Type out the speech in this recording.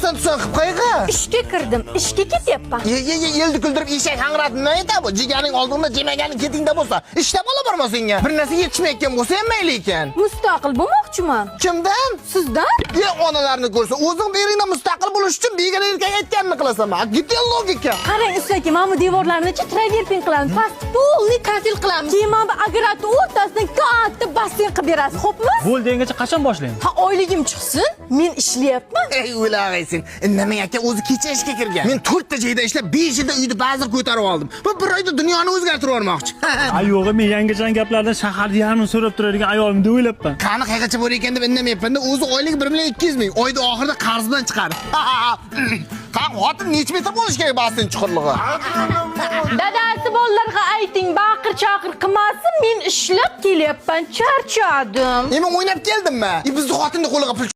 sen tutsan qilib qo'yga. ishga kirdim, ishga ketyapman. Yeldi kuldirib eshak hangratib nima aytadi bu? Jiganing oldingda jemaganing ketingda bo'lsa, ishlab ola borma senga. Bir narsa yetishmayotgan bo'lsa ham mayli ekan. Mustaqil bo'lmoqchiman. Kimdan? Sizdan? Onalarni ko'rsa, o'zing beringdan mustaqil bo'lish uchun begal erkak aytganini qilasan. Gitel logika. Qarang ustaki, mana bu devorlarni-chi travertin qilamiz. Past polni katil qilamiz. Keyin mana bu agratni o'rtasidan katta basseyn qilib berasiz. Xo'pmi? Bo'ldigacha qachon boshlaymiz? Ha, oyligim chiqsin, men ishlayapman. Ey o'lag'aysin. Indamay aka o'zi kecha ishga kirgan. Men 4 ta joyda ishlab, 5 yilda uyda ba'zir ko'tarib oldim. Bu bir oyda dunyoni o'zgartirib yubormoqchi. Ay yo'g'i, men yangicha gaplardan shaharda yarmini so'rab turadigan ayolim deb o'ylabman. Qani qaygacha bor ekan deb indamayapman-da, o'zi oylik 1,200,000 ming. Oyda oxirida qarz bilan chiqadi. Qani xotin necha metr bo'lish kerak basseyn chuqurligi? Dadasi bolalarga ayting, baqir-chaqir qilmasin, men ishlab kelyapman, charchadim. Men o'ynab keldimmi? Bizni xotinning qo'liga pul